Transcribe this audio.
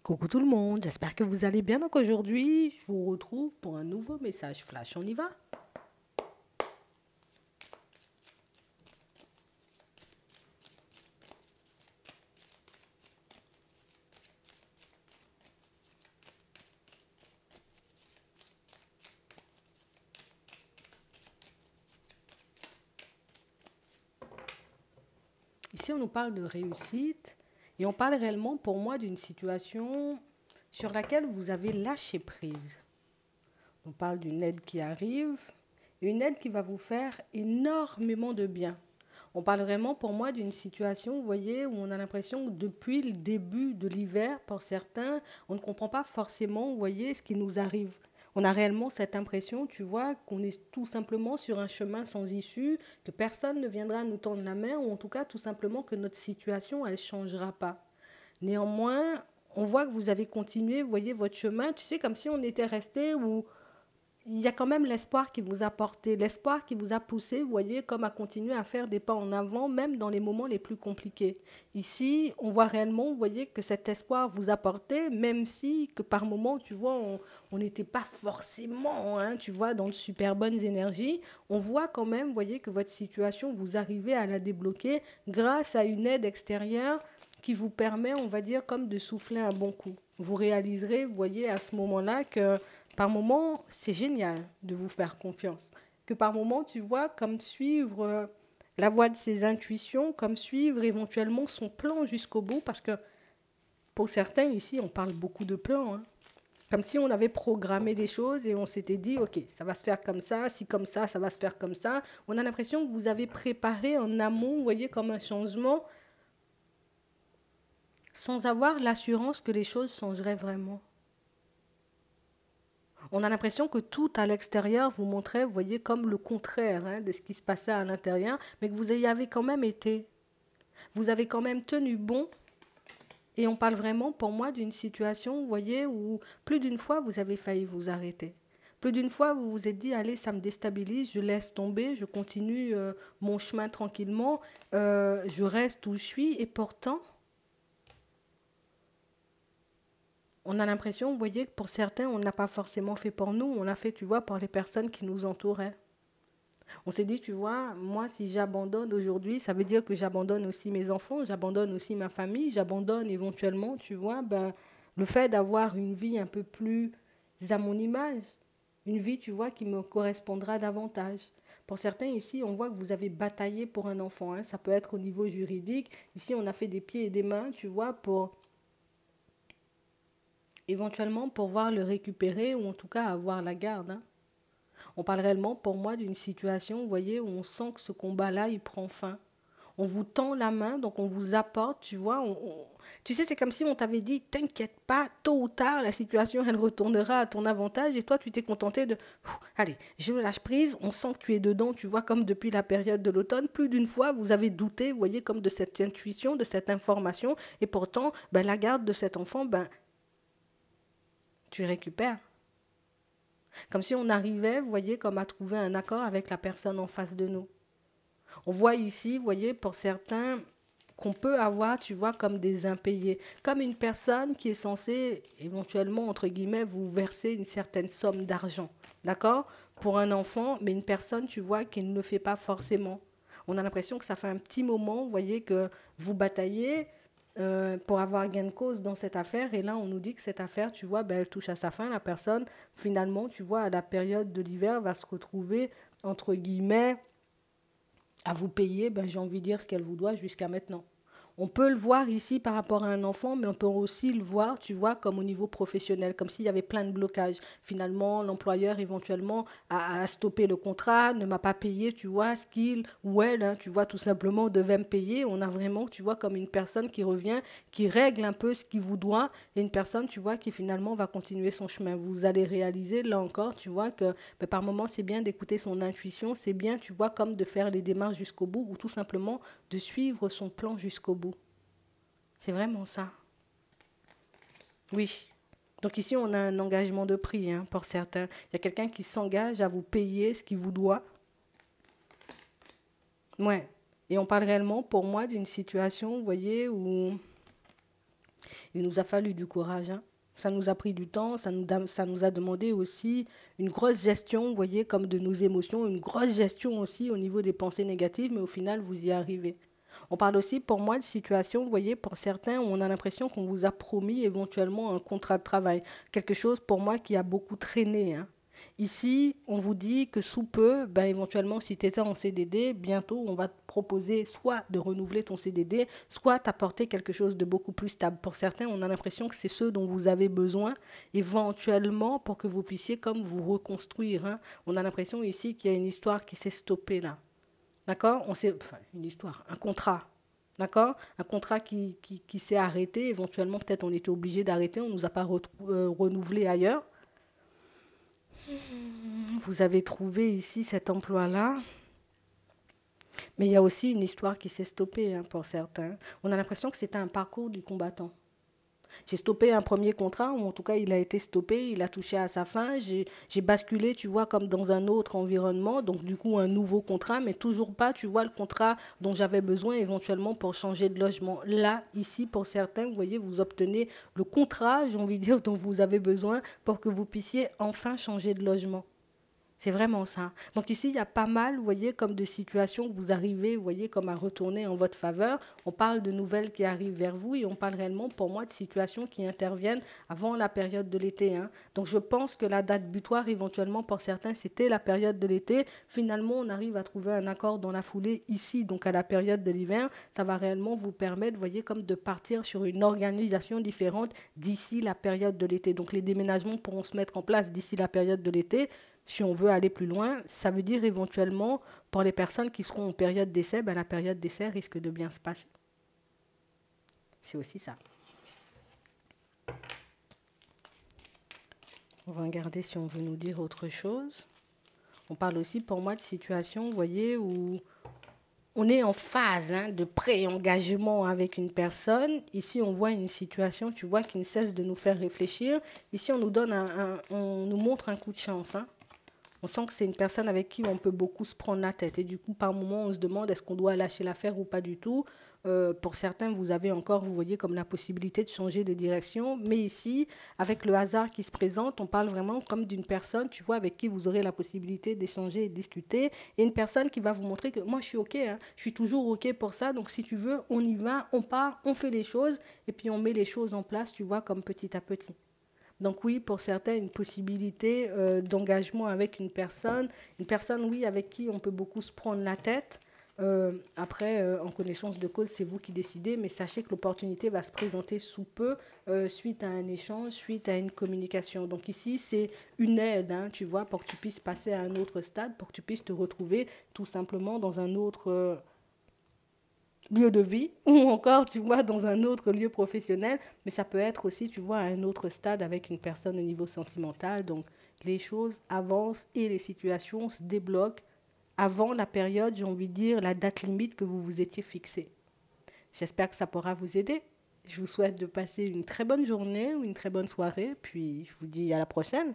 Coucou tout le monde, j'espère que vous allez bien. Donc aujourd'hui, je vous retrouve pour un nouveau message flash. On y va? Ici, on nous parle de réussite et on parle réellement pour moi d'une situation sur laquelle vous avez lâché prise. On parle d'une aide qui arrive, une aide qui va vous faire énormément de bien. On parle vraiment pour moi d'une situation, vous voyez, où on a l'impression que depuis le début de l'hiver, pour certains, on ne comprend pas forcément, vous voyez, ce qui nous arrive. On a réellement cette impression, tu vois, qu'on est tout simplement sur un chemin sans issue, que personne ne viendra nous tendre la main, ou en tout cas tout simplement que notre situation, elle ne changera pas. Néanmoins, on voit que vous avez continué, vous voyez, votre chemin, tu sais, comme si on était resté où il y a quand même l'espoir qui vous a porté, l'espoir qui vous a poussé, vous voyez, comme à continuer à faire des pas en avant, même dans les moments les plus compliqués. Ici, on voit réellement, vous voyez, que cet espoir vous a porté, même si, que par moments, tu vois, on n'était pas forcément, hein, tu vois, dans de super bonnes énergies. On voit quand même, vous voyez, que votre situation, vous arrivez à la débloquer grâce à une aide extérieure qui vous permet, on va dire, comme de souffler un bon coup. Vous réaliserez, vous voyez, à ce moment-là que par moment, c'est génial de vous faire confiance. Que par moment, tu vois, comme suivre la voie de ses intuitions, comme suivre éventuellement son plan jusqu'au bout, parce que pour certains ici, on parle beaucoup de plans, hein. Comme si on avait programmé des choses et on s'était dit, ok, ça va se faire comme ça, si comme ça va se faire comme ça. On a l'impression que vous avez préparé en amont, vous voyez, comme un changement, sans avoir l'assurance que les choses changeraient vraiment. On a l'impression que tout à l'extérieur vous montrait, vous voyez, comme le contraire, hein, de ce qui se passait à l'intérieur, mais que vous y avez quand même été. Vous avez quand même tenu bon. Et on parle vraiment, pour moi, d'une situation, vous voyez, où plus d'une fois, vous avez failli vous arrêter. Plus d'une fois, vous vous êtes dit, allez, ça me déstabilise, je laisse tomber, je continue mon chemin tranquillement, je reste où je suis. Et pourtant, on a l'impression, vous voyez, que pour certains, on n'a pas forcément fait pour nous, on l'a fait, tu vois, pour les personnes qui nous entouraient. On s'est dit, tu vois, moi, si j'abandonne aujourd'hui, ça veut dire que j'abandonne aussi mes enfants, j'abandonne aussi ma famille, j'abandonne éventuellement, tu vois, ben, le fait d'avoir une vie un peu plus à mon image, une vie, tu vois, qui me correspondra davantage. Pour certains ici, on voit que vous avez bataillé pour un enfant, hein. Ça peut être au niveau juridique. Ici, on a fait des pieds et des mains, tu vois, pour éventuellement pouvoir le récupérer ou en tout cas avoir la garde, hein. On parle réellement pour moi d'une situation, vous voyez, où on sent que ce combat-là, il prend fin. On vous tend la main, donc on vous apporte, tu vois. Tu sais, c'est comme si on t'avait dit, t'inquiète pas, tôt ou tard, la situation, elle retournera à ton avantage. Et toi, tu t'es contenté de, allez, je lâche prise, on sent que tu es dedans, tu vois, comme depuis la période de l'automne. Plus d'une fois, vous avez douté, vous voyez, comme de cette intuition, de cette information. Et pourtant, ben, la garde de cet enfant, ben, tu récupères. Comme si on arrivait, vous voyez, comme à trouver un accord avec la personne en face de nous. On voit ici, vous voyez, pour certains, qu'on peut avoir, tu vois, comme des impayés. Comme une personne qui est censée, éventuellement, entre guillemets, vous verser une certaine somme d'argent. D'accord? Pour un enfant, mais une personne, tu vois, qui ne le fait pas forcément. On a l'impression que ça fait un petit moment, vous voyez, que vous bataillez pour avoir gain de cause dans cette affaire. Et là, on nous dit que cette affaire, tu vois, ben, elle touche à sa fin. La personne, finalement, tu vois, à la période de l'hiver, va se retrouver, entre guillemets, à vous payer, ben, j'ai envie de dire, ce qu'elle vous doit jusqu'à maintenant. On peut le voir ici par rapport à un enfant, mais on peut aussi le voir, tu vois, comme au niveau professionnel, comme s'il y avait plein de blocages. Finalement, l'employeur éventuellement a stoppé le contrat, ne m'a pas payé, tu vois, ce qu'il ou elle, hein, tu vois, tout simplement devait me payer. On a vraiment, tu vois, comme une personne qui revient, qui règle un peu ce qu'il vous doit, et une personne, tu vois, qui finalement va continuer son chemin. Vous allez réaliser, là encore, tu vois, que ben, par moments, c'est bien d'écouter son intuition, c'est bien, tu vois, comme de faire les démarches jusqu'au bout, ou tout simplement de suivre son plan jusqu'au bout. C'est vraiment ça. Oui. Donc ici, on a un engagement de prix, hein, pour certains. Il y a quelqu'un qui s'engage à vous payer ce qu'il vous doit. Ouais. Et on parle réellement, pour moi, d'une situation, vous voyez, où Il nous a fallu du courage, hein. Ça nous a pris du temps, ça nous a demandé aussi une grosse gestion, vous voyez, comme de nos émotions, une grosse gestion aussi au niveau des pensées négatives, mais au final, vous y arrivez. On parle aussi, pour moi, de situations, vous voyez, pour certains, où on a l'impression qu'on vous a promis éventuellement un contrat de travail. Quelque chose, pour moi, qui a beaucoup traîné, hein. Ici, on vous dit que sous peu, ben, éventuellement, si tu étais en CDD, bientôt, on va te proposer soit de renouveler ton CDD, soit t'apporter quelque chose de beaucoup plus stable. Pour certains, on a l'impression que c'est ce dont vous avez besoin, éventuellement, pour que vous puissiez comme vous reconstruire, hein. On a l'impression ici qu'il y a une histoire qui s'est stoppée là. D'accord? Enfin, une histoire, un contrat. D'accord? Un contrat qui s'est arrêté. Éventuellement, peut-être on était obligé d'arrêter. On ne nous a pas renouvelé ailleurs. Vous avez trouvé ici cet emploi-là. Mais il y a aussi une histoire qui s'est stoppée, hein, pour certains. On a l'impression que c'était un parcours du combattant. J'ai stoppé un premier contrat, ou en tout cas il a été stoppé, il a touché à sa fin. J'ai basculé, tu vois, comme dans un autre environnement, donc du coup un nouveau contrat, mais toujours pas, tu vois, le contrat dont j'avais besoin éventuellement pour changer de logement. Là, ici, pour certains, vous voyez, vous obtenez le contrat, j'ai envie de dire, dont vous avez besoin pour que vous puissiez enfin changer de logement. C'est vraiment ça. Donc ici, il y a pas mal, vous voyez, comme de situations que vous arrivez, vous voyez, comme à retourner en votre faveur. On parle de nouvelles qui arrivent vers vous et on parle réellement, pour moi, de situations qui interviennent avant la période de l'été, hein. Donc je pense que la date butoir, éventuellement, pour certains, c'était la période de l'été. Finalement, on arrive à trouver un accord dans la foulée ici, donc à la période de l'hiver. Ça va réellement vous permettre, vous voyez, comme de partir sur une organisation différente d'ici la période de l'été. Donc les déménagements pourront se mettre en place d'ici la période de l'été. Si on veut aller plus loin, ça veut dire éventuellement, pour les personnes qui seront en période d'essai, ben la période d'essai risque de bien se passer. C'est aussi ça. On va regarder si on veut nous dire autre chose. On parle aussi pour moi de situations, vous voyez, où on est en phase, hein, de pré-engagement avec une personne. Ici, on voit une situation, tu vois, qui ne cesse de nous faire réfléchir. Ici, on nous donne on nous montre un coup de chance, hein. On sent que c'est une personne avec qui on peut beaucoup se prendre la tête. Et du coup, par moment, on se demande est-ce qu'on doit lâcher l'affaire ou pas du tout. Pour certains, vous avez encore, vous voyez, comme la possibilité de changer de direction. Mais ici, avec le hasard qui se présente, on parle vraiment comme d'une personne, tu vois, avec qui vous aurez la possibilité d'échanger et de discuter. Et une personne qui va vous montrer que moi, je suis OK, hein, je suis toujours OK pour ça. Donc, si tu veux, on y va, on part, on fait les choses. Et puis, on met les choses en place, tu vois, comme petit à petit. Donc oui, pour certains, une possibilité d'engagement avec une personne, oui, avec qui on peut beaucoup se prendre la tête. Après, en connaissance de cause, c'est vous qui décidez, mais sachez que l'opportunité va se présenter sous peu suite à un échange, suite à une communication. Donc ici, c'est une aide, hein, tu vois, pour que tu puisses passer à un autre stade, pour que tu puisses te retrouver tout simplement dans un autre lieu de vie ou encore, tu vois, dans un autre lieu professionnel. Mais ça peut être aussi, tu vois, à un autre stade avec une personne au niveau sentimental. Donc, les choses avancent et les situations se débloquent avant la période, j'ai envie de dire, la date limite que vous vous étiez fixée. J'espère que ça pourra vous aider. Je vous souhaite de passer une très bonne journée ou une très bonne soirée. Puis, je vous dis à la prochaine.